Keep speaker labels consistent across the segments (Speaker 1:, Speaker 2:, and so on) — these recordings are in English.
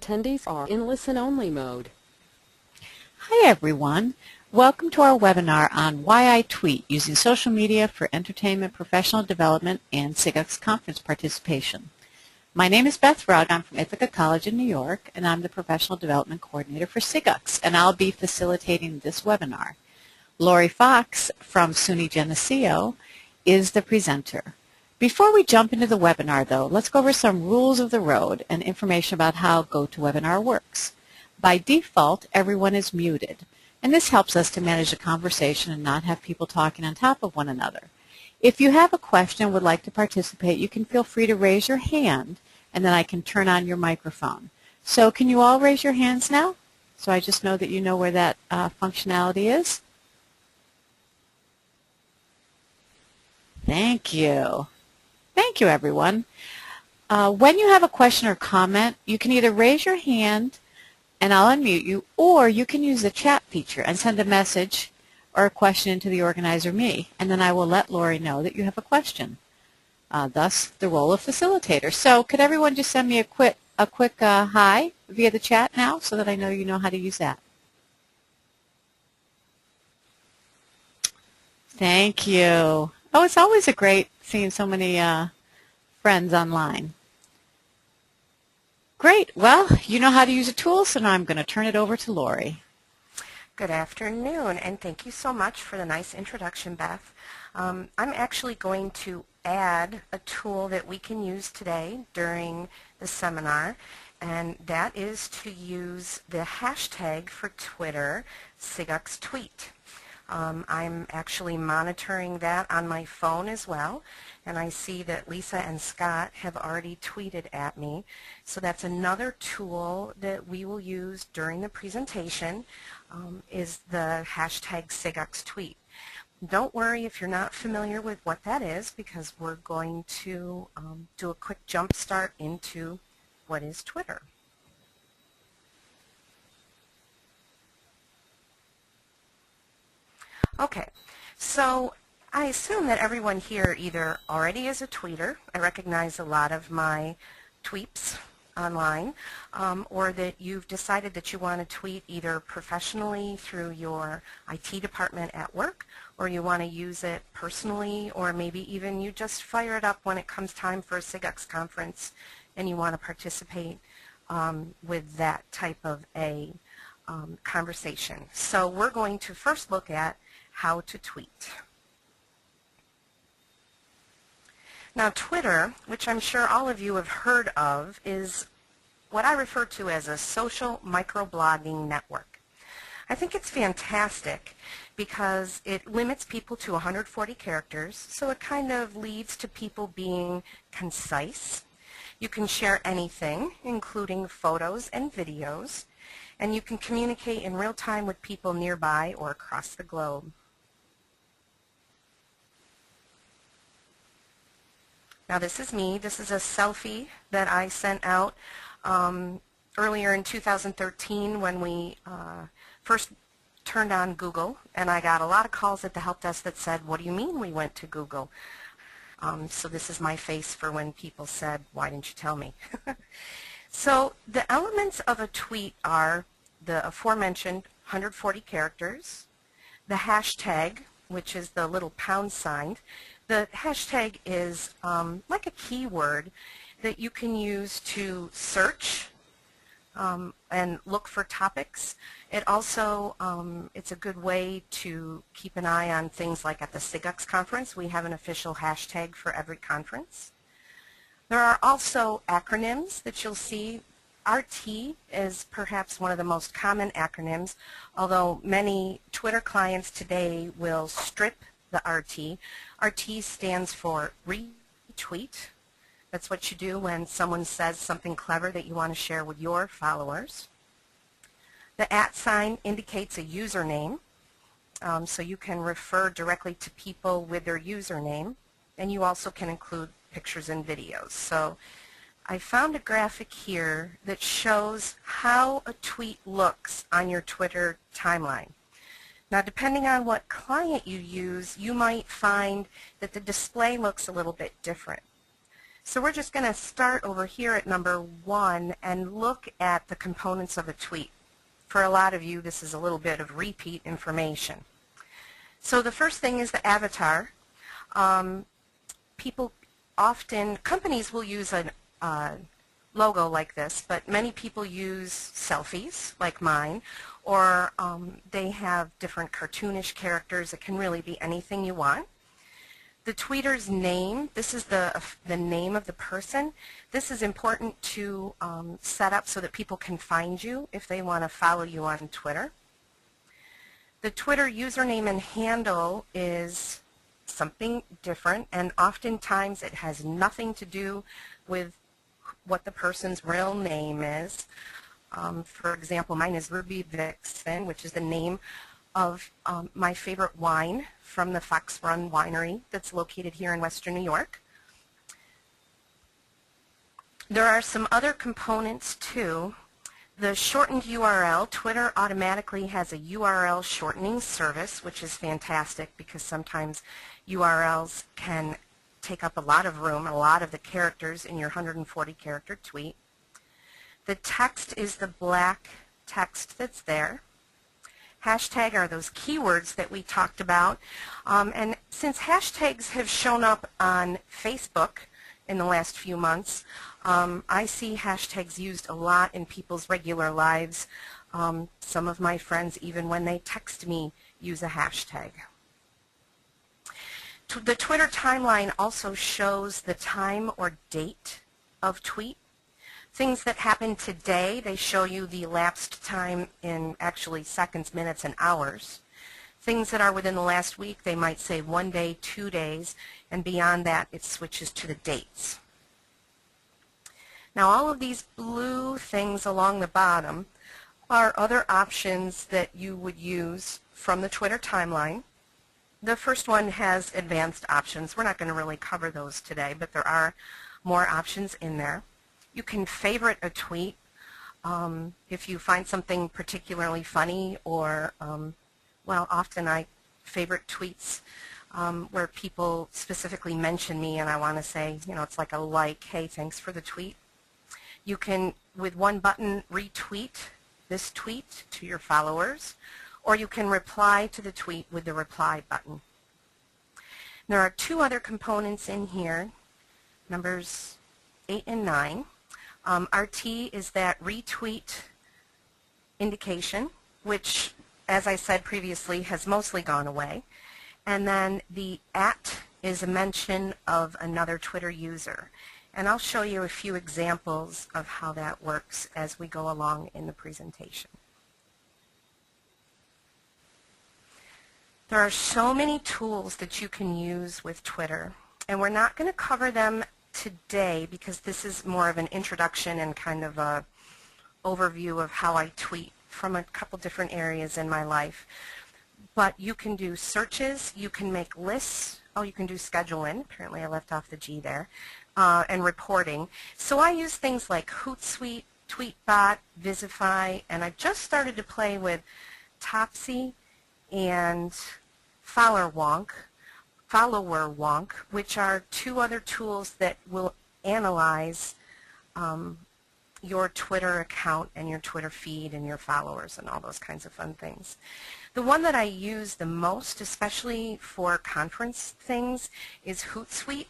Speaker 1: Attendees are in listen-only mode.
Speaker 2: Hi everyone. Welcome to our webinar on Why I Tweet, using social media for entertainment, professional development, and SIGUX conference participation. My name is Beth Rugg. I'm from Ithaca College in New York, and I'm the Professional Development Coordinator for SIGUX, and I'll be facilitating this webinar. Lori Fox from SUNY Geneseo is the presenter. Before we jump into the webinar, though, let's go over some rules of the road and information about how GoToWebinar works. By default, everyone is muted, and this helps us to manage the conversation and not have people talking on top of one another. If you have a question and would like to participate, you can feel free to raise your hand, and then I can turn on your microphone. So can you all raise your hands now? So I just know that you know where that functionality is. Thank you. Thank you, everyone. When you have a question or comment, you can either raise your hand and I'll unmute you, or you can use the chat feature and send a message or a question to the organizer, me, and then I will let Lori know that you have a question. Thus, the role of facilitator. So could everyone just send me a quick hi via the chat now so that I know you know how to use that? Thank you. Oh, it's always a great seeing so many friends online. Great. Well, you know how to use a tool, so now I'm going to turn it over to Lori.
Speaker 3: Good afternoon, and thank you so much for the nice introduction, Beth. I'm actually going to add a tool that we can use today during the seminar, and that is to use the hashtag for Twitter, SIGUX tweet. I'm actually monitoring that on my phone as well, and I see that Lisa and Scott have already tweeted at me. So that's another tool that we will use during the presentation, is the hashtag SIGUX tweet. Don't worry if you're not familiar with what that is, because we're going to do a quick jump start into what is Twitter. Okay, so I assume that everyone here either already is a tweeter. I recognize a lot of my tweets online, or that you've decided that you want to tweet either professionally through your IT department at work, or you want to use it personally, or maybe even you just fire it up when it comes time for a SIGUX conference and you want to participate with that type of a conversation. So we're going to first look at how to tweet. Now, Twitter, which I'm sure all of you have heard of, is what I refer to as a social microblogging network. I think it's fantastic because it limits people to 140 characters, so it kind of leads to people being concise. You can share anything, including photos and videos, and you can communicate in real time with people nearby or across the globe. Now this is me. This is a selfie that I sent out earlier in 2013 when we first turned on Google, and I got a lot of calls at the help desk that said, "What do you mean we went to Google?" So this is my face for when people said, "Why didn't you tell me?" So the elements of a tweet are the aforementioned 140 characters, the hashtag, which is the little pound sign. The hashtag is like a keyword that you can use to search and look for topics. It also, it's a good way to keep an eye on things like at the SIGUX conference. We have an official hashtag for every conference. There are also acronyms that you'll see. RT is perhaps one of the most common acronyms, although many Twitter clients today will strip the RT. RT stands for retweet. That's what you do when someone says something clever that you want to share with your followers. The @ sign indicates a username, so you can refer directly to people with their username, and you also can include pictures and videos. So I found a graphic here that shows how a tweet looks on your Twitter timeline. Now, depending on what client you use, you might find that the display looks a little bit different. So we're just going to start over here at number 1 and look at the components of a tweet. For a lot of you, this is a little bit of repeat information. So the first thing is the avatar. Companies will use a logo like this, but many people use selfies like mine, or they have different cartoonish characters. It can really be anything you want. The tweeter's name, this is the name of the person. This is important to set up so that people can find you if they want to follow you on Twitter. The Twitter username and handle is something different, and oftentimes it has nothing to do with what the person's real name is. For example, mine is Ruby Vixen, which is the name of my favorite wine from the Fox Run Winery that's located here in Western New York. There are some other components too. The shortened URL, Twitter automatically has a URL shortening service, which is fantastic because sometimes URLs can take up a lot of room, a lot of the characters in your 140-character tweet. The text is the black text that's there. Hashtag are those keywords that we talked about. And since hashtags have shown up on Facebook in the last few months, I see hashtags used a lot in people's regular lives. Some of my friends, even when they text me, use a hashtag. The Twitter timeline also shows the time or date of tweet. Things that happen today, they show you the elapsed time in actually seconds, minutes, and hours. Things that are within the last week, they might say 1 day, 2 days, and beyond that it switches to the dates. Now all of these blue things along the bottom are other options that you would use from the Twitter timeline. The first one has advanced options. We're not going to really cover those today, but there are more options in there. You can favorite a tweet if you find something particularly funny, or, well, often I favorite tweets where people specifically mention me and I want to say, you know, it's like a like, hey, thanks for the tweet. You can, with one button, retweet this tweet to your followers, or you can reply to the tweet with the reply button. There are 2 other components in here, numbers 8 and 9. RT is that retweet indication, which, as I said previously, has mostly gone away. And then the @ is a mention of another Twitter user. And I'll show you a few examples of how that works as we go along in the presentation. There are so many tools that you can use with Twitter, and we're not going to cover them today because this is more of an introduction and kind of a overview of how I tweet from a couple different areas in my life. But you can do searches, you can make lists, you can do scheduling, apparently I left off the G there, and reporting. So I use things like Hootsuite, Tweetbot, Visify, and I just started to play with Topsy and FollowerWonk, which are 2 other tools that will analyze your Twitter account and your Twitter feed and your followers and all those kinds of fun things. The one that I use the most, especially for conference things, is Hootsuite.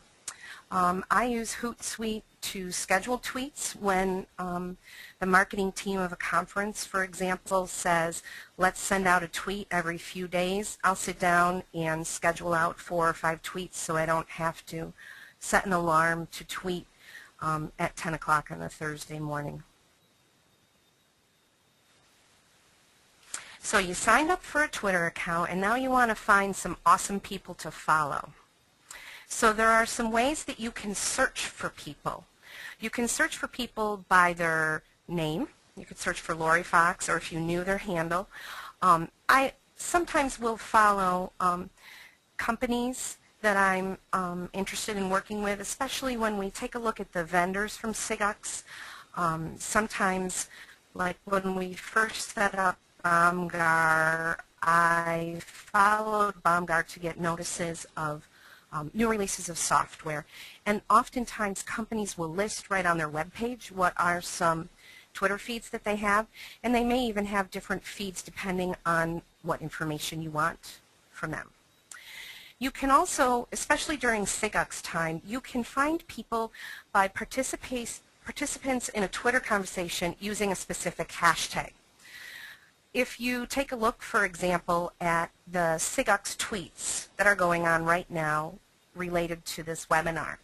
Speaker 3: I use Hootsuite to schedule tweets when the marketing team of a conference, for example, says, let's send out a tweet every few days. I'll sit down and schedule out 4 or 5 tweets so I don't have to set an alarm to tweet at 10 o'clock on a Thursday morning. So you signed up for a Twitter account, and now you want to find some awesome people to follow. So there are some ways that you can search for people. You can search for people by their name. You could search for Lori Fox, or if you knew their handle. I sometimes will follow companies that I'm interested in working with, especially when we take a look at the vendors from SIG. Sometimes, like when we first set up Bomgar, I followed Bomgar to get notices of new releases of software. And oftentimes companies will list right on their webpage what are some Twitter feeds that they have, and they may even have different feeds depending on what information you want from them. You can also, especially during SIGUX time, you can find people by participants in a Twitter conversation using a specific hashtag. If you take a look, for example, at the SIGUX tweets that are going on right now related to this webinar,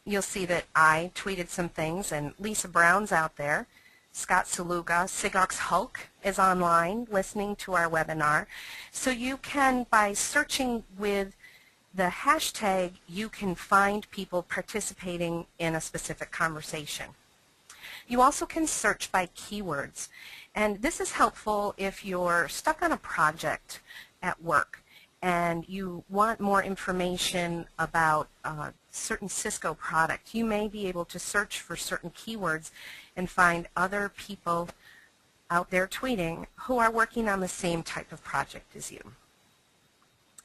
Speaker 3: you'll see that I tweeted some things, and Lisa Brown's out there. Scott Saluga, SIGUX Hulk, is online listening to our webinar. So you can, by searching with the hashtag, you can find people participating in a specific conversation. You also can search by keywords, and this is helpful if you're stuck on a project at work and you want more information about a certain Cisco product. You may be able to search for certain keywords and find other people out there tweeting who are working on the same type of project as you.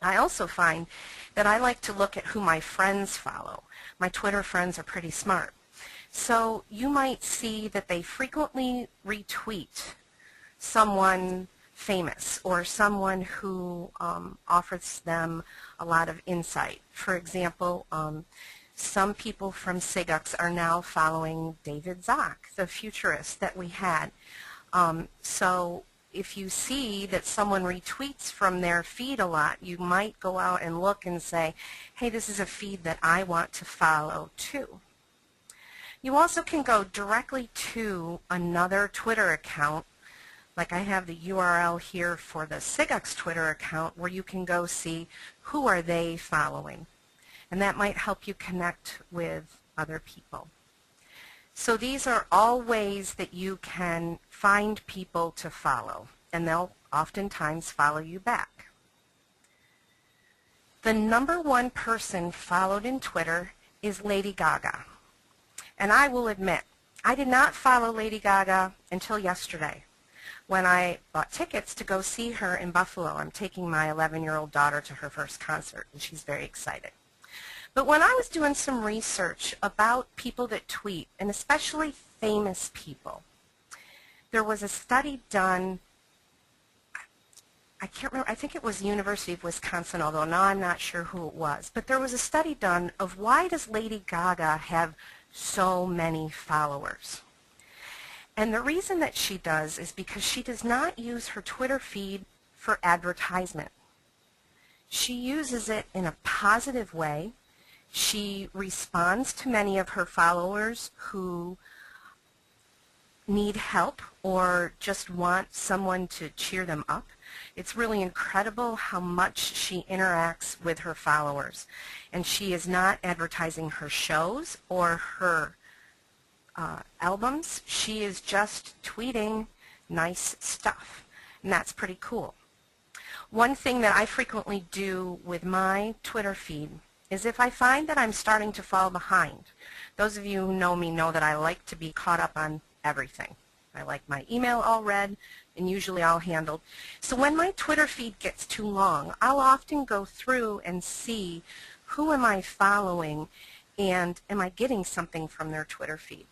Speaker 3: I also find that I like to look at who my friends follow. My Twitter friends are pretty smart. So you might see that they frequently retweet someone famous or someone who offers them a lot of insight. For example, some people from SIGUX are now following David Zock, the futurist that we had. So if you see that someone retweets from their feed a lot, you might go out and look and say, hey, this is a feed that I want to follow too. You also can go directly to another Twitter account. Like I have the URL here for the SIGUX Twitter account where you can go see who are they following. And that might help you connect with other people. So these are all ways that you can find people to follow, and they'll oftentimes follow you back. The #1 person followed in Twitter is Lady Gaga. And I will admit, I did not follow Lady Gaga until yesterday when I bought tickets to go see her in Buffalo. I'm taking my 11-year-old daughter to her first concert, and she's very excited. But when I was doing some research about people that tweet, and especially famous people, there was a study done, I can't remember, I think it was University of Wisconsin, although now I'm not sure who it was. But there was a study done of why does Lady Gaga have so many followers? And the reason that she does is because she does not use her Twitter feed for advertisement. She uses it in a positive way. She responds to many of her followers who need help or just want someone to cheer them up. It's really incredible how much she interacts with her followers. And she is not advertising her shows or her albums. She is just tweeting nice stuff, and that's pretty cool. One thing that I frequently do with my Twitter feed is if I find that I'm starting to fall behind. Those of you who know me know that I like to be caught up on everything. I like my email all read and usually all handled. So when my Twitter feed gets too long, I'll often go through and see who am I following and am I getting something from their Twitter feed.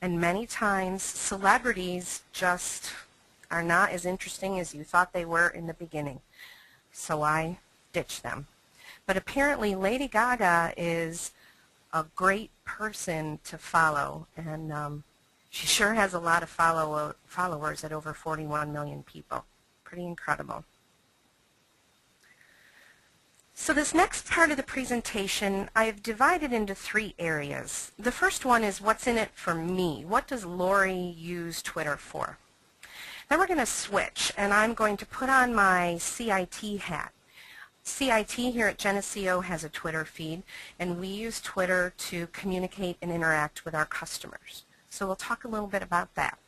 Speaker 3: And many times celebrities just are not as interesting as you thought they were in the beginning. So I ditch them. But apparently Lady Gaga is a great person to follow, and she sure has a lot of followers at over 41 million people. Pretty incredible. So this next part of the presentation I have divided into 3 areas. The first one is what's in it for me. What does Lori use Twitter for? Then we're going to switch, and I'm going to put on my CIT hat. CIT here at Geneseo has a Twitter feed, and we use Twitter to communicate and interact with our customers. So we'll talk a little bit about that.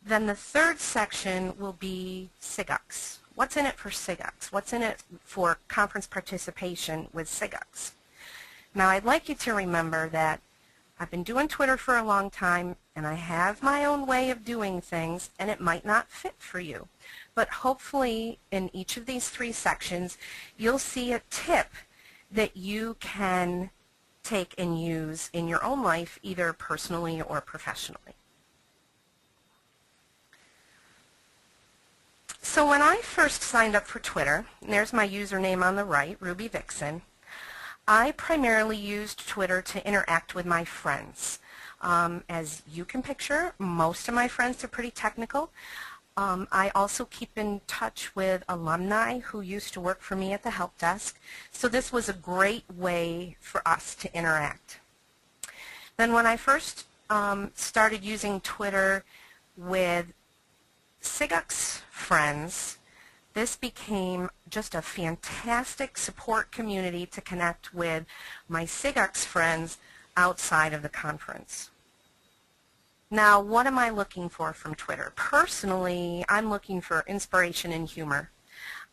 Speaker 3: Then the third section will be SIGUX. What's in it for SIGUX? What's in it for conference participation with SIGUX? Now I'd like you to remember that I've been doing Twitter for a long time, and I have my own way of doing things, and it might not fit for you. But hopefully in each of these 3 sections you'll see a tip that you can take and use in your own life, either personally or professionally. So when I first signed up for Twitter, and there's my username on the right, Ruby Vixen, I primarily used Twitter to interact with my friends. As you can picture, most of my friends are pretty technical. I also keep in touch with alumni who used to work for me at the help desk, so this was a great way for us to interact. Then when I first started using Twitter with SIGux friends, this became just a fantastic support community to connect with my SIGux friends outside of the conference. Now, what am I looking for from Twitter? Personally, I'm looking for inspiration and humor.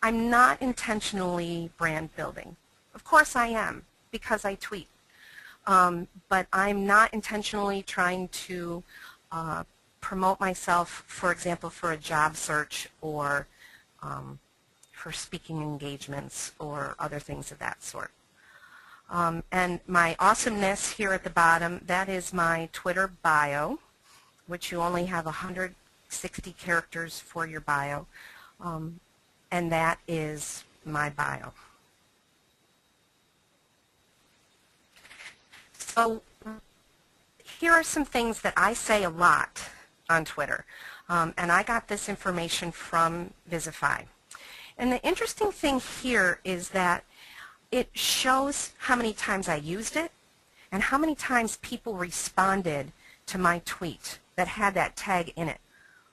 Speaker 3: I'm not intentionally brand building. Of course I am, because I tweet. But I'm not intentionally trying to promote myself, for example, for a job search or for speaking engagements or other things of that sort. And my awesomeness here at the bottom, that is my Twitter bio, which you only have 160 characters for your bio, and that is my bio. So here are some things that I say a lot on Twitter, and I got this information from Visify. And the interesting thing here is that it shows how many times I used it and how many times people responded to my tweet that had that tag in it,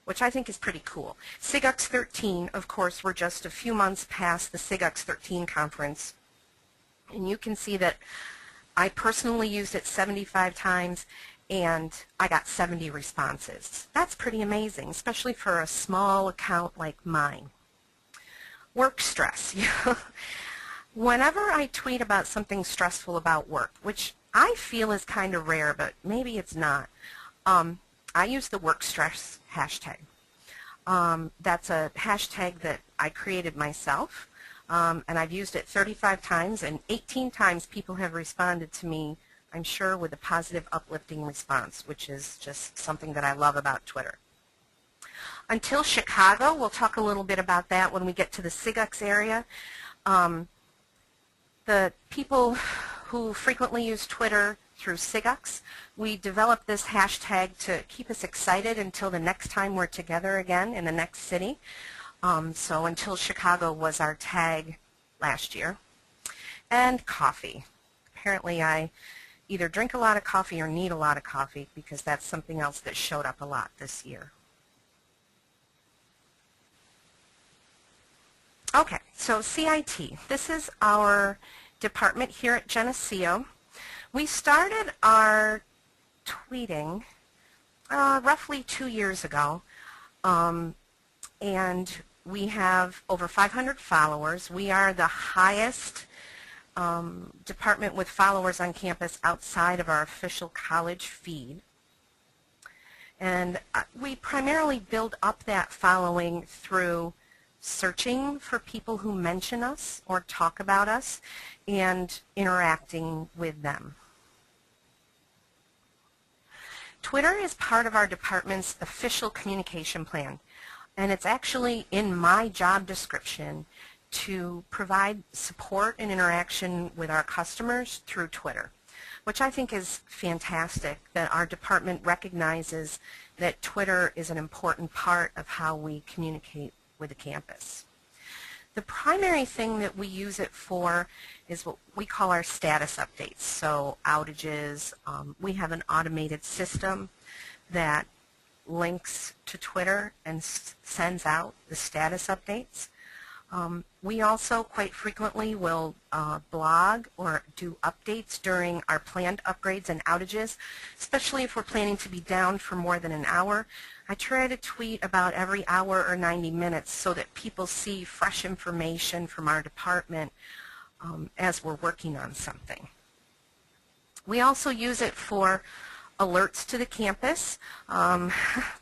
Speaker 3: which I think is pretty cool. SIGux 13, of course, we're just a few months past the SIGux 13 conference, and you can see that I personally used it 75 times and I got 70 responses. That's pretty amazing, especially for a small account like mine. Work stress. Whenever I tweet about something stressful about work, which I feel is kind of rare, but maybe it's not, I use the work stress hashtag. That's a hashtag that I created myself, and I've used it 35 times, and 18 times people have responded to me, I'm sure, with a positive, uplifting response, which is just something that I love about Twitter. Until Chicago, we'll talk a little bit about that when we get to the SIGux area. The people who frequently use Twitter through SIGux, we developed this hashtag to keep us excited until the next time we're together again in the next city. So Until Chicago was our tag last year. And coffee. Apparently I either drink a lot of coffee or need a lot of coffee, because that's something else that showed up a lot this year. Okay, so CIT. This is our department here at Geneseo. We started our tweeting roughly 2 years ago, and we have over 500 followers. We are the highest department with followers on campus outside of our official college feed. And we primarily build up that following through searching for people who mention us or talk about us and interacting with them. Twitter is part of our department's official communication plan, and it's actually in my job description to provide support and interaction with our customers through Twitter, which I think is fantastic that our department recognizes that Twitter is an important part of how we communicate with the campus. The primary thing that we use it for is what we call our status updates, so outages. We have an automated system that links to Twitter and sends out the status updates. We also quite frequently will blog or do updates during our planned upgrades and outages, especially if we're planning to be down for more than an hour. I try to tweet about every hour or 90 minutes so that people see fresh information from our department as we're working on something. We also use it for alerts to the campus,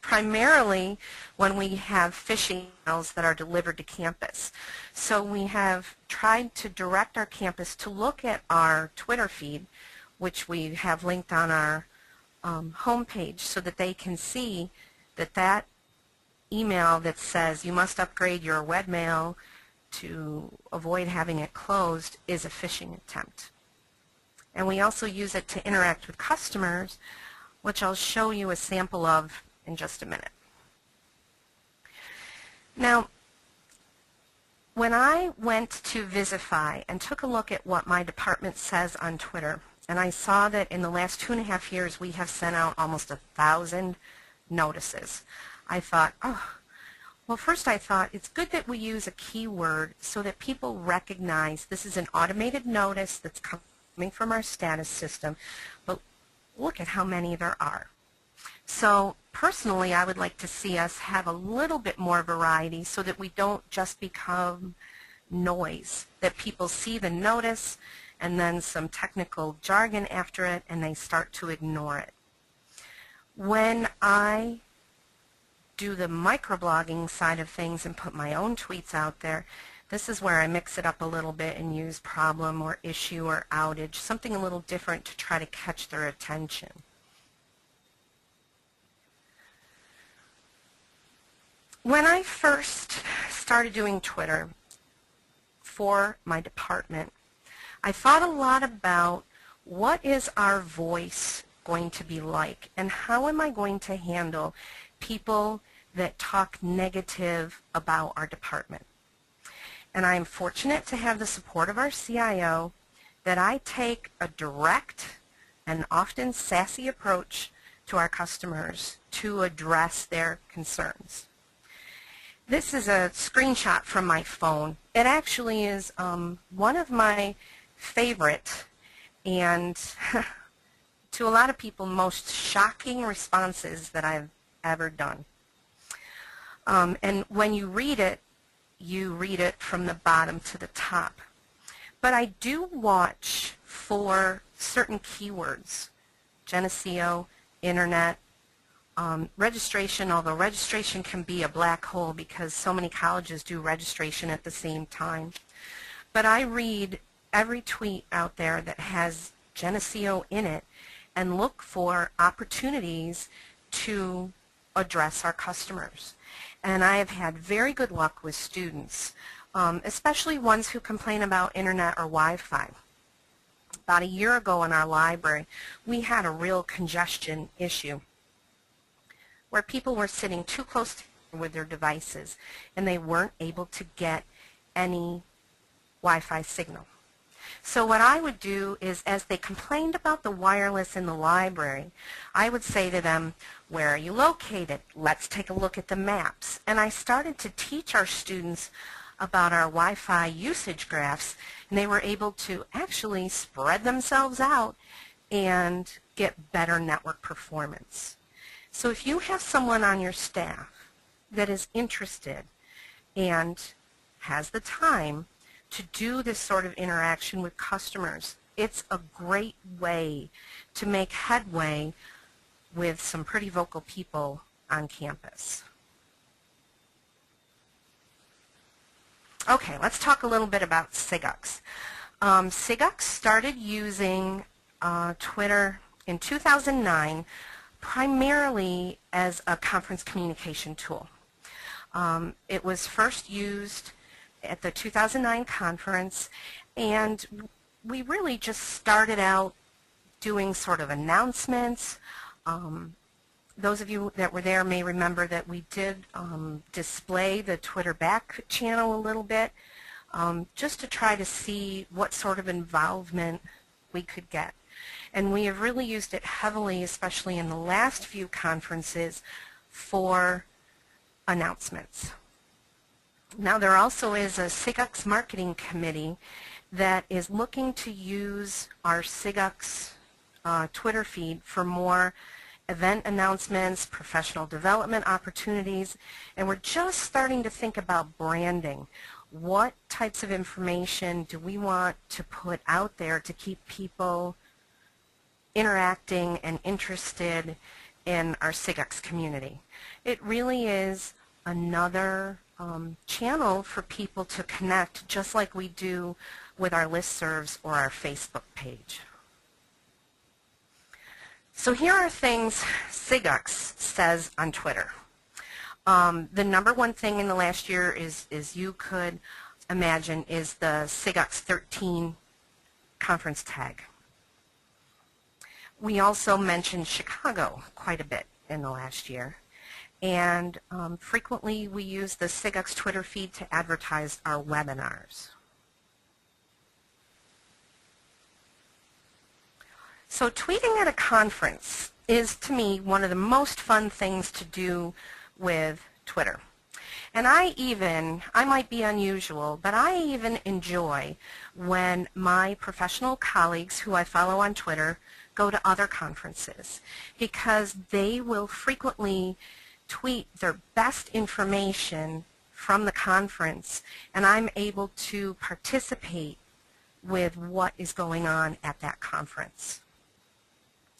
Speaker 3: primarily when we have phishing emails that are delivered to campus. So we have tried to direct our campus to look at our Twitter feed, which we have linked on our homepage, so that they can see that that email that says you must upgrade your webmail to avoid having it closed is a phishing attempt. And we also use it to interact with customers, which I'll show you a sample of in just a minute. Now, when I went to Visify and took a look at what my department says on Twitter, and I saw that in the last 2.5 years we have sent out almost 1,000 notices, I thought, oh, well, first I thought it's good that we use a keyword so that people recognize this is an automated notice that's coming from our status system, but look at how many there are. So personally, I would like to see us have a little bit more variety so that we don't just become noise, that people see the notice and then some technical jargon after it and they start to ignore it. When I do the microblogging side of things and put my own tweets out there, this is where I mix it up a little bit and use problem or issue or outage, something a little different to try to catch their attention. When I first started doing Twitter for my department, I thought a lot about what is our voice going to be like and how am I going to handle people that talk negative about our department. And I am fortunate to have the support of our CIO that I take a direct and often sassy approach to our customers to address their concerns. This is a screenshot from my phone. It actually is one of my favorite and to a lot of people most shocking responses that I've ever done. And when you read it from the bottom to the top. But I do watch for certain keywords, Geneseo, Internet, registration, although registration can be a black hole because so many colleges do registration at the same time. But I read every tweet out there that has Geneseo in it and look for opportunities to address our customers. And I have had very good luck with students, especially ones who complain about internet or Wi-Fi. About a year ago in our library, we had a real congestion issue where people were sitting too close with their devices and they weren't able to get any Wi-Fi signal. So what I would do is, as they complained about the wireless in the library, I would say to them, where are you located? Let's take a look at the maps. And I started to teach our students about our Wi-Fi usage graphs, and they were able to actually spread themselves out and get better network performance. So if you have someone on your staff that is interested and has the time to do this sort of interaction with customers, it's a great way to make headway with some pretty vocal people on campus. Okay, let's talk a little bit about SIGUX. SIGUX started using Twitter in 2009 primarily as a conference communication tool. It was first used at the 2009 conference, and we really just started out doing sort of announcements. Those of you that were there may remember that we did display the Twitter back channel a little bit just to try to see what sort of involvement we could get. And we have really used it heavily, especially in the last few conferences, for announcements. Now there also is a SIGUX marketing committee that is looking to use our SIGUX Twitter feed for more event announcements, professional development opportunities, and we're just starting to think about branding. What types of information do we want to put out there to keep people interacting and interested in our SIGUX community. It really is another channel for people to connect, just like we do with our listservs or our Facebook page. So here are things SIGUX says on Twitter. The number one thing in the last year is you could imagine is the SIGUX 13 conference tag. We also mentioned Chicago quite a bit in the last year. And frequently we use the SIGUX Twitter feed to advertise our webinars. So tweeting at a conference is, to me, one of the most fun things to do with Twitter. And I might be unusual, but I even enjoy when my professional colleagues who I follow on Twitter go to other conferences, because they will frequently tweet their best information from the conference, and I'm able to participate with what is going on at that conference.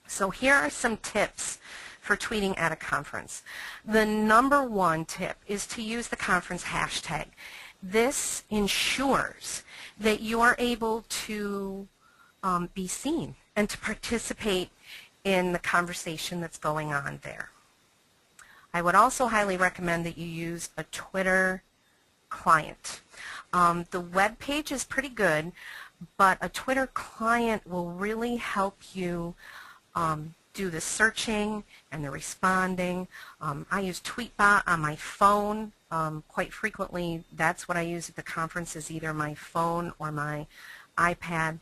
Speaker 3: So here are some tips for tweeting at a conference. The number one tip is to use the conference hashtag. This ensures that you are able to be seen and to participate in the conversation that's going on there. I would also highly recommend that you use a Twitter client. The web page is pretty good, but a Twitter client will really help you do the searching and the responding. I use Tweetbot on my phone quite frequently. That's what I use at the conference, is either my phone or my iPad.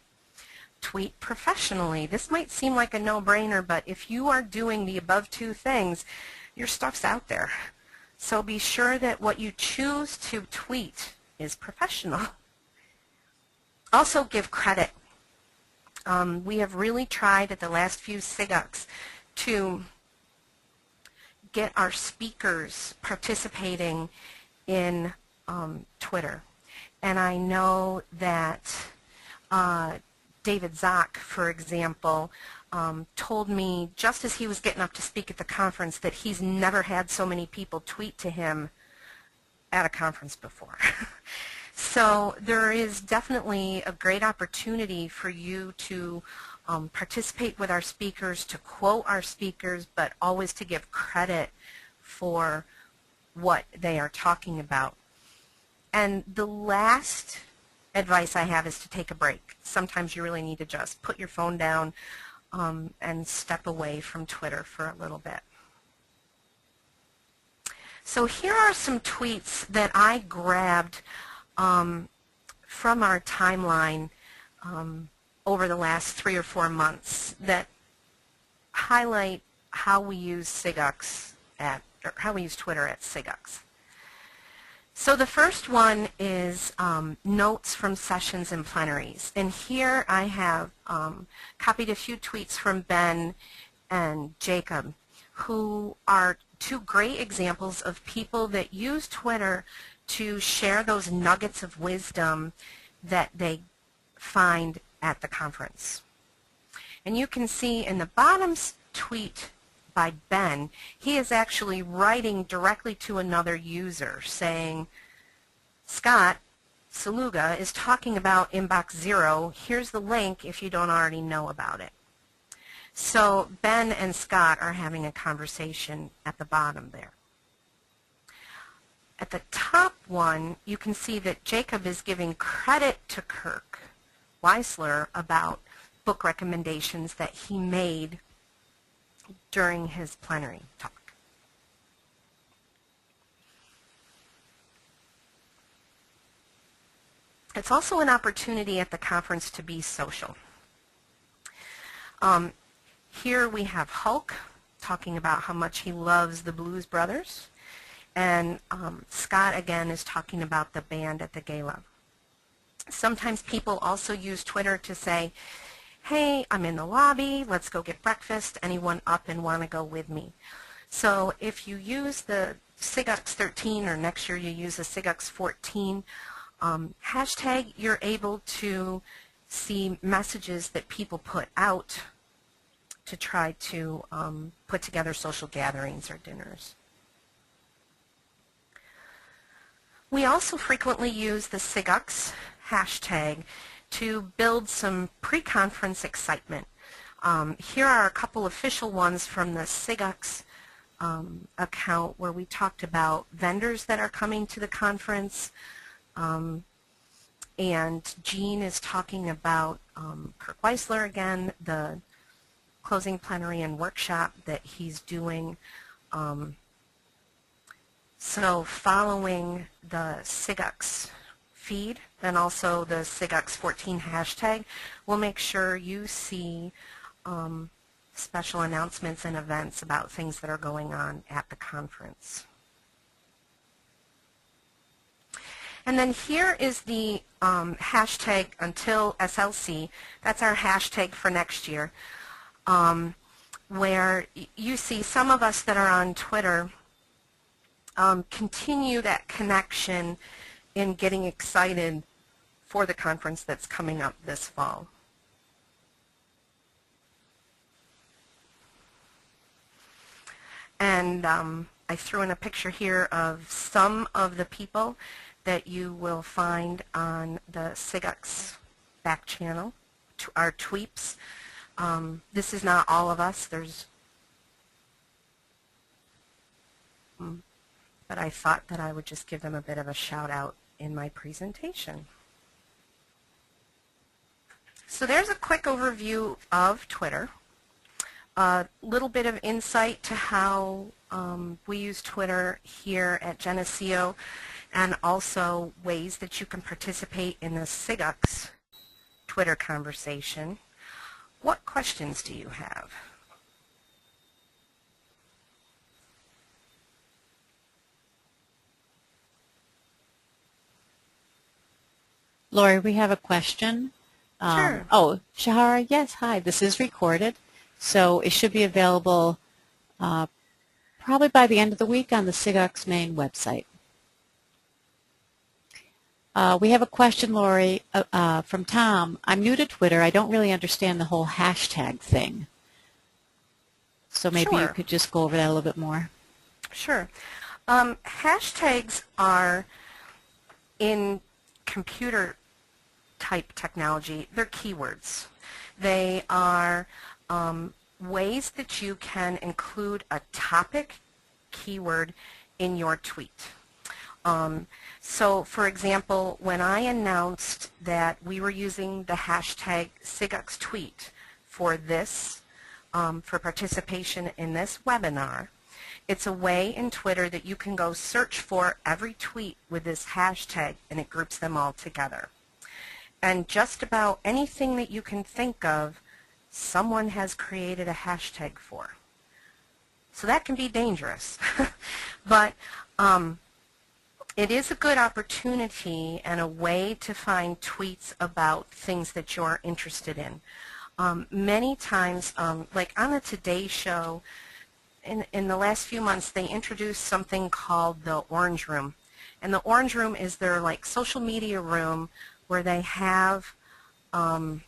Speaker 3: Tweet professionally. This might seem like a no-brainer, but if you are doing the above two things, your stuff's out there. So be sure that what you choose to tweet is professional. Also, give credit. We have really tried at the last few SIGUX to get our speakers participating in Twitter. And I know that David Zock, for example, told me just as he was getting up to speak at the conference that he's never had so many people tweet to him at a conference before. So there is definitely a great opportunity for you to participate with our speakers, to quote our speakers, but always to give credit for what they are talking about. And the last advice I have is to take a break. Sometimes you really need to just put your phone down and step away from Twitter for a little bit. So here are some tweets that I grabbed from our timeline over the last 3 or 4 months that highlight how we use SIGUX or how we use Twitter at SIGUX. So the first one is notes from sessions and plenaries. And here I have copied a few tweets from Ben and Jacob, who are two great examples of people that use Twitter to share those nuggets of wisdom that they find at the conference. And you can see in the bottom tweet by Ben, he is actually writing directly to another user saying, Scott Saluga is talking about Inbox Zero. Here's the link if you don't already know about it. So Ben and Scott are having a conversation at the bottom there. At the top one, you can see that Jacob is giving credit to Kirk Weisler about book recommendations that he made during his plenary talk. It's also an opportunity at the conference to be social. Here we have Hulk talking about how much he loves the Blues Brothers. And Scott, again, is talking about the band at the gala. Sometimes people also use Twitter to say, hey, I'm in the lobby, let's go get breakfast, anyone up and want to go with me? So if you use the SIGUX 13 or next year you use the SIGUX 14 hashtag, you're able to see messages that people put out to try to put together social gatherings or dinners. We also frequently use the SIGUX hashtag to build some pre-conference excitement. Here are a couple official ones from the SIGUX account where we talked about vendors that are coming to the conference, and Jean is talking about Kirk Weisler again, the closing plenary and workshop that he's doing. So following the SIGUX feed and also the SIGUX 14 hashtag, we'll make sure you see special announcements and events about things that are going on at the conference. And then here is the hashtag until SLC. That's our hashtag for next year, where you see some of us that are on Twitter continue that connection in getting excited for the conference that's coming up this fall. And I threw in a picture here of some of the people that you will find on the SIGUX back channel, our tweeps. This is not all of us. But I thought that I would just give them a bit of a shout out in my presentation. So there's a quick overview of Twitter. A little bit of insight to how we use Twitter here at Geneseo, and also ways that you can participate in the SIGUX Twitter conversation. What questions do you have?
Speaker 2: Lori, we have a question.
Speaker 3: Sure.
Speaker 2: Oh, Shahara, yes, hi. This is recorded, so it should be available probably by the end of the week on the SIGUX main website. We have a question, Lori, from Tom. I'm new to Twitter. I don't really understand the whole hashtag thing. So maybe you could just go over that a little bit more.
Speaker 3: Sure. Hashtags are, in computer type technology, they're keywords. They are ways that you can include a topic keyword in your tweet. So, for example, when I announced that we were using the hashtag SIGUX tweet for this, for participation in this webinar, it's a way in Twitter that you can go search for every tweet with this hashtag, and it groups them all together. And just about anything that you can think of, someone has created a hashtag for. So that can be dangerous. But it is a good opportunity and a way to find tweets about things that you're interested in. Many times, like on the Today Show, in the last few months, they introduced something called the Orange Room. And the Orange Room is their like social media room where they have, oh,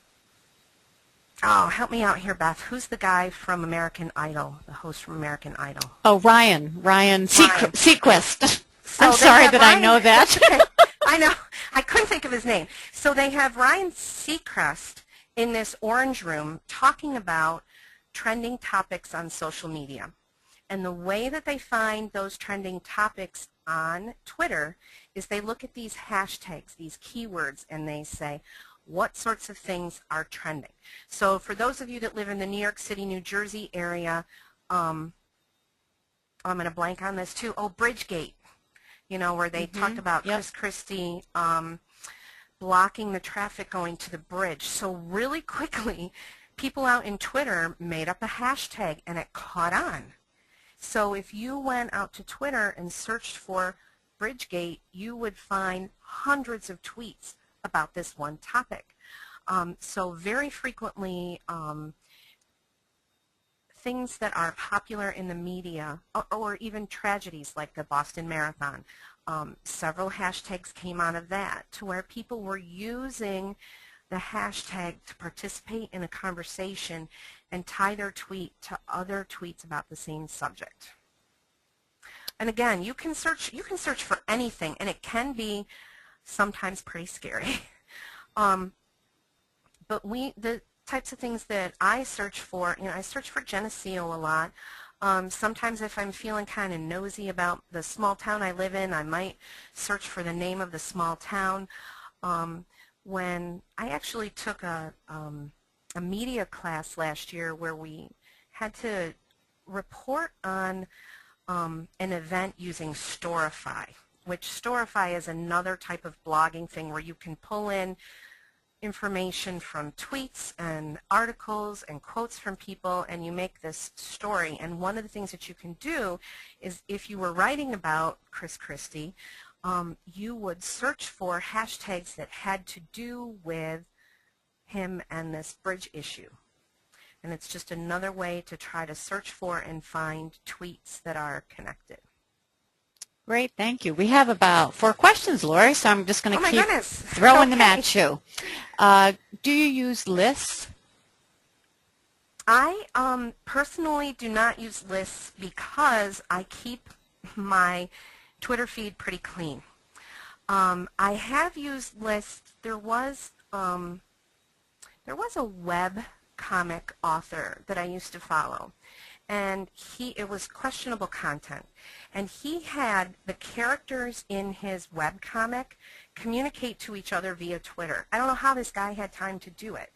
Speaker 3: help me out here, Beth. Who's the guy from American Idol, the host from American Idol?
Speaker 2: Oh, Ryan Seacrest.
Speaker 3: So
Speaker 2: I'm sorry that
Speaker 3: Ryan,
Speaker 2: I know that.
Speaker 3: Okay. I know. I couldn't think of his name. So they have Ryan Seacrest in this Orange Room talking about trending topics on social media. And the way that they find those trending topics on Twitter is they look at these hashtags, these keywords, and they say, what sorts of things are trending? So for those of you that live in the New York City, New Jersey area, I'm going to blank on this too. Oh, Bridgegate, you know, where they talked about Chris Christie blocking the traffic going to the bridge. So really quickly, people out in Twitter made up a hashtag, and it caught on. So if you went out to Twitter and searched for Bridgegate, you would find hundreds of tweets about this one topic. So very frequently, things that are popular in the media, or even tragedies like the Boston Marathon, several hashtags came out of that, to where people were using the hashtag to participate in a conversation and tie their tweet to other tweets about the same subject. And again, you can search for anything, and it can be sometimes pretty scary. But the types of things that I search for, I search for Geneseo a lot. Sometimes if I'm feeling kind of nosy about the small town I live in, I might search for the name of the small town. When I actually took a media class last year where we had to report on an event using Storify, which Storify is another type of blogging thing where you can pull in information from tweets and articles and quotes from people, and you make this story. And one of the things that you can do is, if you were writing about Chris Christie, you would search for hashtags that had to do with him and this bridge issue. And it's just another way to try to search for and find tweets that are connected.
Speaker 2: Great, thank you. We have about 4 questions, Lori, so I'm just going to keep throwing them at you. Do you use lists?
Speaker 3: I personally do not use lists because I keep my Twitter feed pretty clean. I have used lists. There was a web comic author that I used to follow, and it was questionable content, and he had the characters in his web comic communicate to each other via Twitter. I don't know how this guy had time to do it,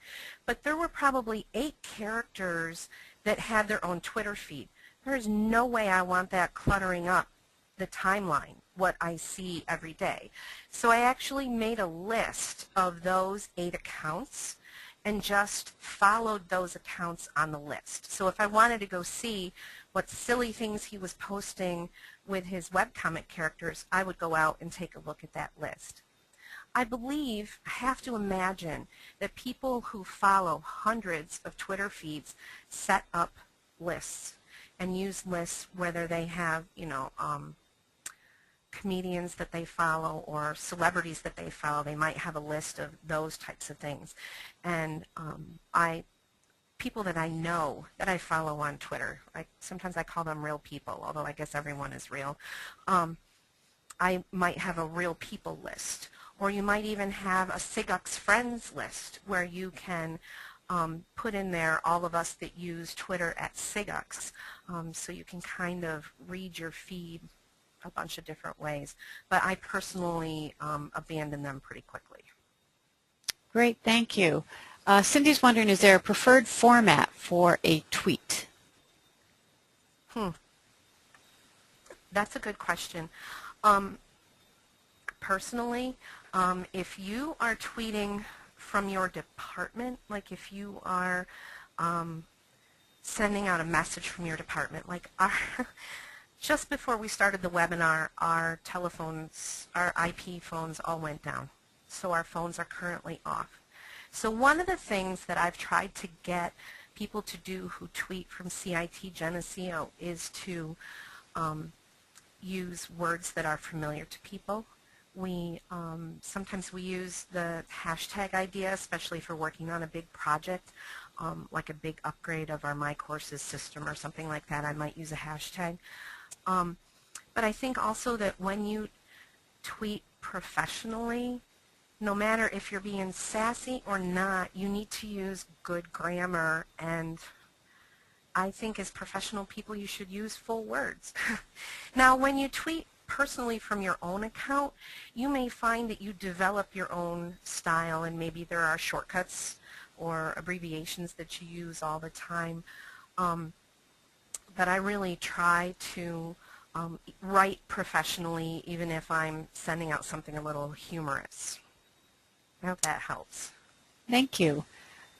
Speaker 3: but there were probably 8 characters that had their own Twitter feed. There is no way I want that cluttering up the timeline, what I see every day. So I actually made a list of those 8 accounts and just followed those accounts on the list. So if I wanted to go see what silly things he was posting with his webcomic characters, I would go out and take a look at that list. I have to imagine that people who follow hundreds of Twitter feeds set up lists and use lists, whether they have, comedians that they follow or celebrities that they follow. They might have a list of those types of things. And people that I know that I follow on Twitter, sometimes I call them real people, although I guess everyone is real. I might have a real people list, or you might even have a SIGUX friends list where you can put in there all of us that use Twitter at SIGUX, so you can kind of read your feed a bunch of different ways. But I personally abandon them pretty quickly.
Speaker 2: Great, thank you. Cindy's wondering, is there a preferred format for a tweet?
Speaker 3: That's a good question. Personally, if you are tweeting from your department, like if you are sending out a message from your department, like just before we started the webinar, our telephones, our IP phones all went down. So our phones are currently off. So one of the things that I've tried to get people to do who tweet from CIT Geneseo is to use words that are familiar to people. Sometimes we use the hashtag idea, especially for working on a big project, like a big upgrade of our My Courses system or something like that. I might use a hashtag. But I think also that when you tweet professionally, no matter if you're being sassy or not, you need to use good grammar, and I think as professional people you should use full words. Now when you tweet personally from your own account, you may find that you develop your own style, and maybe there are shortcuts or abbreviations that you use all the time. But I really try to write professionally, even if I'm sending out something a little humorous. I hope that helps.
Speaker 2: Thank you.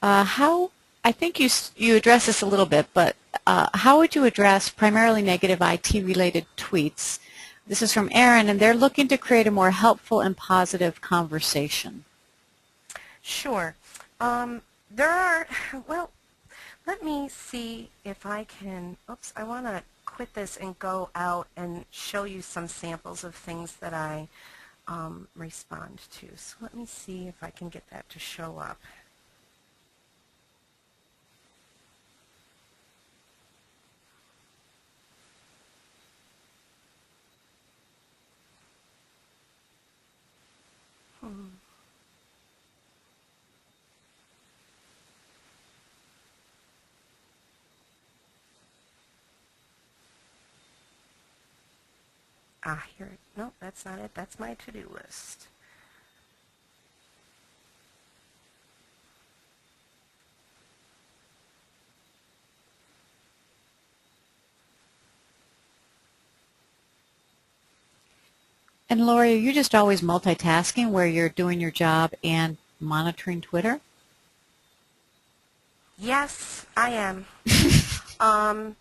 Speaker 2: I think you addressed this a little bit, but how would you address primarily negative IT-related tweets? This is from Aaron, and they're looking to create a more helpful and positive conversation.
Speaker 3: Sure. Well, let me see if I can, I want to quit this and go out and show you some samples of things that I respond to. So let me see if I can get that to show up. Here, no, that's not it. That's my to-do list.
Speaker 2: And Lori, are you just always multitasking where you're doing your job and monitoring Twitter?
Speaker 3: Yes, I am. um,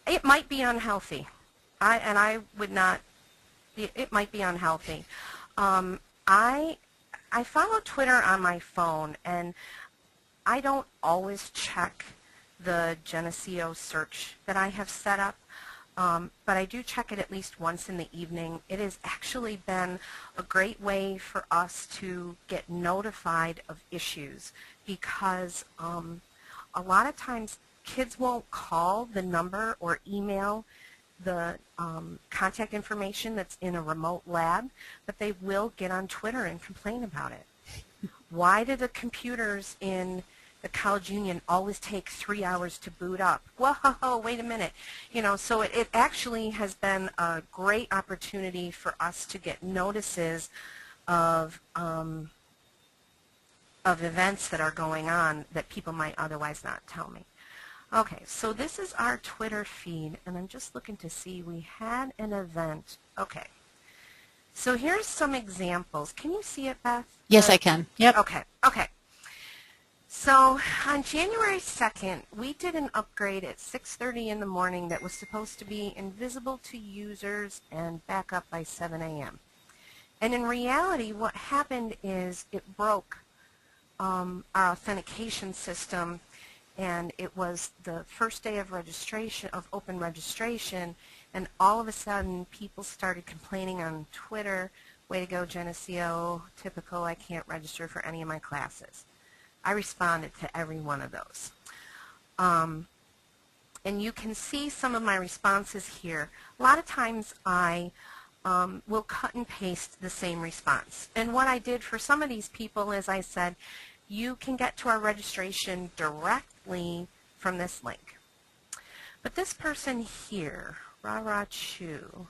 Speaker 3: it might be unhealthy. I would not. It might be unhealthy. Um, I I follow Twitter on my phone, and I don't always check the Geneseo search that I have set up, but I do check it at least once in the evening. It has actually been a great way for us to get notified of issues because a lot of times kids won't call the number or email the contact information that's in a remote lab, but they will get on Twitter and complain about it. Why do the computers in the college union always take 3 hours to boot up? Whoa, wait a minute. So it actually has been a great opportunity for us to get notices of events that are going on that people might otherwise not tell me. Okay, so this is our Twitter feed, and I'm just looking to see, we had an event. Okay, so here's some examples. Can you see it, Beth?
Speaker 2: Yes, I can. Yep.
Speaker 3: Okay. So on January 2nd, we did an upgrade at 6:30 in the morning that was supposed to be invisible to users and back up by 7 a.m. And in reality, what happened is it broke our authentication system, and it was the first day of registration, of open registration, and all of a sudden people started complaining on Twitter, way to go Geneseo, typical, I can't register for any of my classes. I responded to every one of those. And you can see some of my responses here. A lot of times I will cut and paste the same response. And what I did for some of these people is I said, you can get to our registration directly from this link. But this person here, Ra Chu,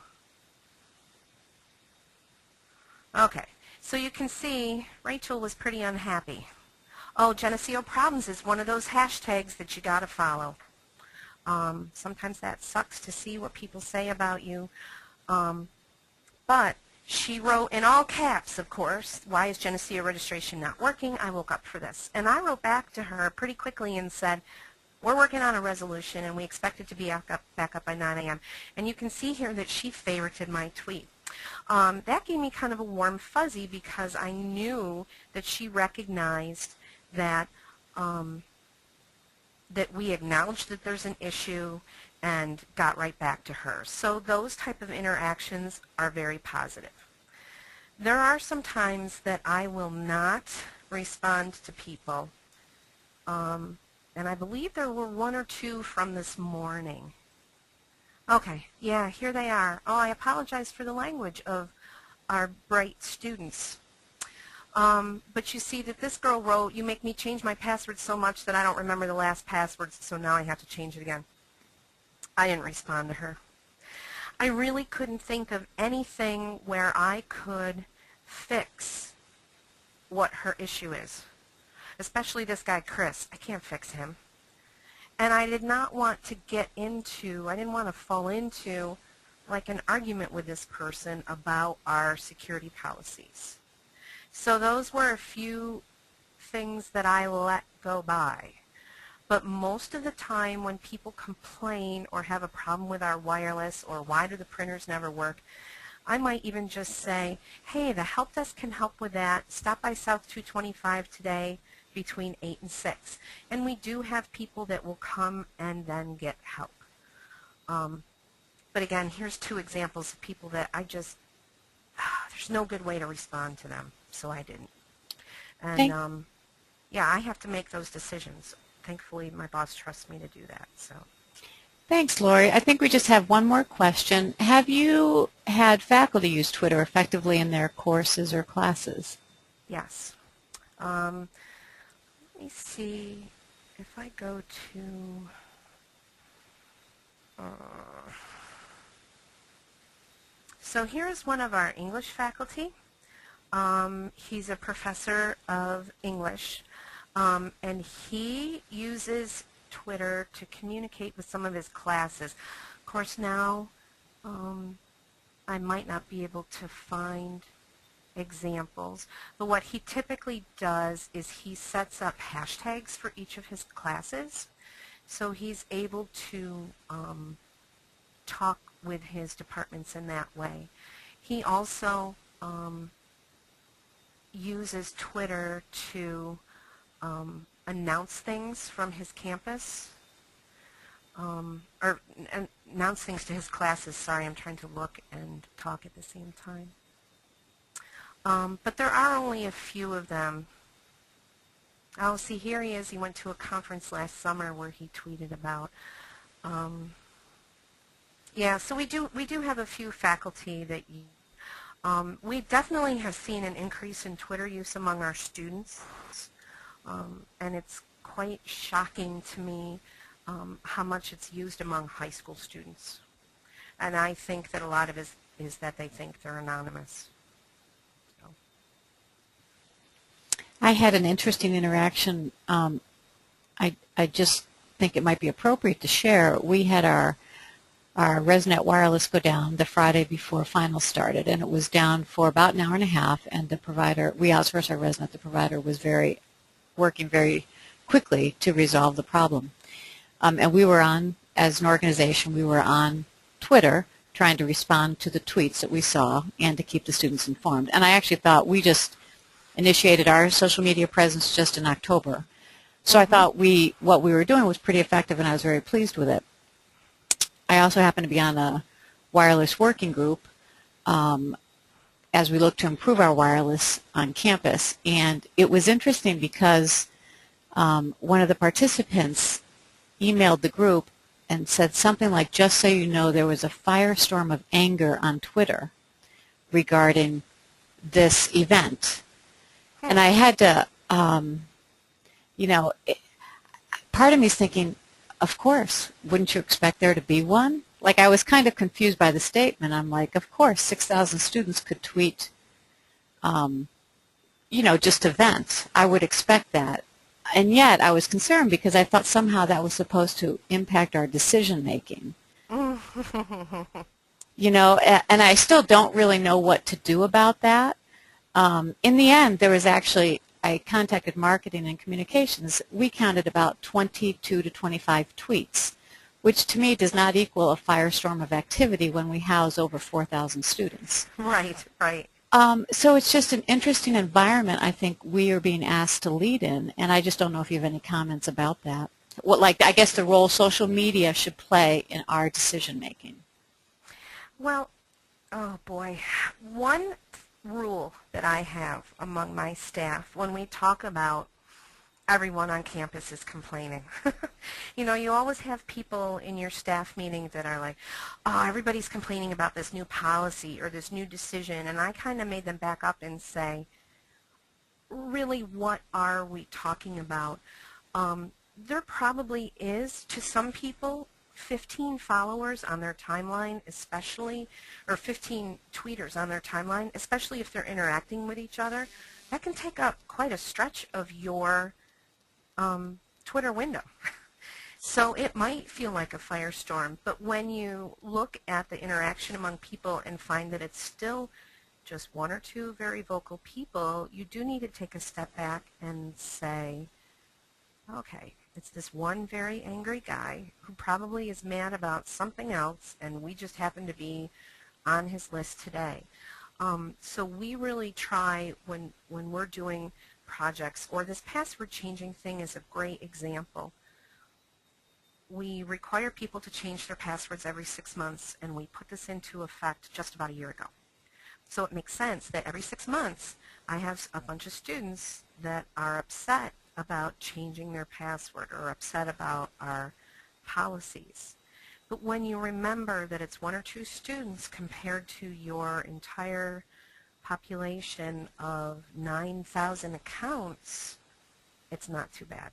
Speaker 3: okay, so you can see Rachel was pretty unhappy. Oh, Geneseo Problems is one of those hashtags that you got to follow. Sometimes that sucks to see what people say about you. But she wrote in all caps, of course, why is Geneseo registration not working? I woke up for this. And I wrote back to her pretty quickly and said, we're working on a resolution and we expect it to be back up by 9 a.m. And you can see here that she favorited my tweet. That gave me kind of a warm fuzzy because I knew that she recognized that that we acknowledged that there's an issue and got right back to her. So those type of interactions are very positive. There are some times that I will not respond to people, and I believe there were one or two from this morning. Okay, yeah, here they are. Oh, I apologize for the language of our bright students. But you see that this girl wrote, you make me change my password so much that I don't remember the last password, so now I have to change it again. I didn't respond to her. I really couldn't think of anything where I could fix what her issue is, especially this guy Chris. I can't fix him. And I did not want to get into, I didn't want to fall into like an argument with this person about our security policies. So those were a few things that I let go by. But most of the time when people complain or have a problem with our wireless or why do the printers never work, I might even just say, hey, the help desk can help with that. Stop by South 225 today between 8 and 6. And we do have people that will come and then get help. But again, here's two examples of people that I just, there's no good way to respond to them, so I didn't. And yeah, I have to make those decisions. Thankfully, my boss trusts me to do that. So.
Speaker 2: Thanks, Lori. I think we just have one more question. Have you had faculty use Twitter effectively in their courses or classes?
Speaker 3: Yes. Let me see if I go to So here is one of our English faculty. He's a professor of English, and he uses Twitter to communicate with some of his classes. Of course, now I might not be able to find examples, but what he typically does is he sets up hashtags for each of his classes, so he's able to talk with his departments in that way. He also uses Twitter to announce things from his campus, or announce things to his classes. Sorry, I'm trying to look and talk at the same time. But there are only a few of them. Oh, see, here he is. He went to a conference last summer where he tweeted about. Yeah, so we do have a few faculty that we definitely have seen an increase in Twitter use among our students, and it's quite shocking to me how much it's used among high school students. And I think that a lot of it is that they think they're anonymous.
Speaker 2: I had an interesting interaction. I just think it might be appropriate to share. We had our ResNet wireless go down the Friday before finals started, and it was down for about an hour and a half, and the provider, we outsourced our ResNet, the provider was working very quickly to resolve the problem. And we were on, as an organization, we were on Twitter trying to respond to the tweets that we saw and to keep the students informed. And I actually thought we just initiated our social media presence just in October. So I thought what we were doing was pretty effective, and I was very pleased with it. I also happen to be on a wireless working group as we look to improve our wireless on campus. And it was interesting because one of the participants emailed the group and said something like, just so you know, there was a firestorm of anger on Twitter regarding this event. And I had to, part of me is thinking, of course, wouldn't you expect there to be one? Like, I was kind of confused by the statement. I'm like, of course, 6,000 students could tweet, just to vent. I would expect that. And yet, I was concerned because I thought somehow that was supposed to impact our decision-making. And I still don't really know what to do about that. In the end, there was actually, I contacted marketing and communications. We counted about 22 to 25 tweets, which to me does not equal a firestorm of activity when we house over 4,000 students.
Speaker 3: Right, right.
Speaker 2: So it's just an interesting environment I think we are being asked to lead in, and I just don't know if you have any comments about that. I guess the role social media should play in our decision making.
Speaker 3: Well, oh boy, one rule that I have among my staff when we talk about everyone on campus is complaining. You always have people in your staff meeting that are like, oh, everybody's complaining about this new policy or this new decision, and I kind of made them back up and say, really, what are we talking about? There probably is, to some people, 15 followers on their timeline, especially, or 15 tweeters on their timeline, especially if they're interacting with each other. That can take up quite a stretch of your Twitter window. So it might feel like a firestorm, but when you look at the interaction among people and find that it's still just one or two very vocal people, you do need to take a step back and say, okay, it's this one very angry guy who probably is mad about something else, and we just happen to be on his list today. So we really try when we're doing projects, or this password changing thing is a great example. We require people to change their passwords every 6 months, and we put this into effect just about a year ago. So it makes sense that every 6 months I have a bunch of students that are upset about changing their password or upset about our policies. But when you remember that it's 1 or 2 students compared to your entire population of 9,000 accounts, it's not too bad.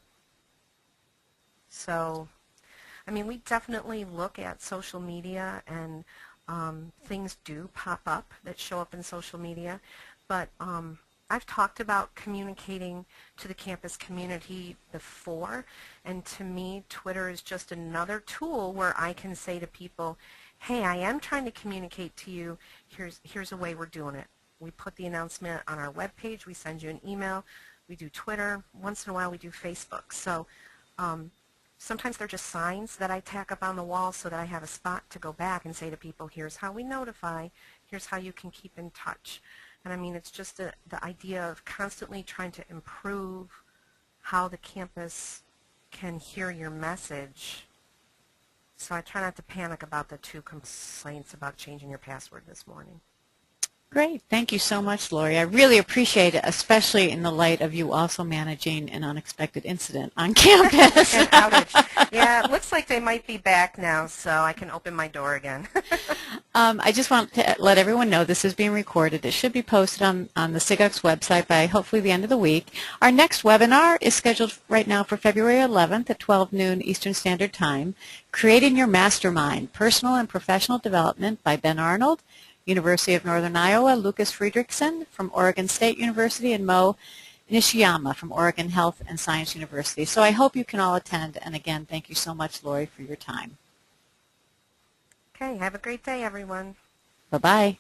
Speaker 3: So, I mean, we definitely look at social media, and things do pop up that show up in social media, but I've talked about communicating to the campus community before, and to me, Twitter is just another tool where I can say to people, hey, I am trying to communicate to you. Here's a way we're doing it. We put the announcement on our webpage. We send you an email. We do Twitter. Once in a while, we do Facebook. So sometimes they're just signs that I tack up on the wall so that I have a spot to go back and say to people, here's how we notify. Here's how you can keep in touch. And I mean, it's just the idea of constantly trying to improve how the campus can hear your message. So I try not to panic about the 2 complaints about changing your password this morning.
Speaker 2: Great. Thank you so much, Lori. I really appreciate it, especially in the light of you also managing an unexpected incident on campus.
Speaker 3: An outage. Yeah, it looks like they might be back now, so I can open my door again.
Speaker 2: I just want to let everyone know this is being recorded. It should be posted on the SIGOX website by hopefully the end of the week. Our next webinar is scheduled right now for February 11th at 12 noon Eastern Standard Time. Creating Your Mastermind, Personal and Professional Development by Ben Arnold, University of Northern Iowa, Lucas Friedrichsen from Oregon State University, and Mo Nishiyama from Oregon Health and Science University. So I hope you can all attend. And again, thank you so much, Lori, for your time.
Speaker 3: Okay, have a great day, everyone.
Speaker 2: Bye-bye.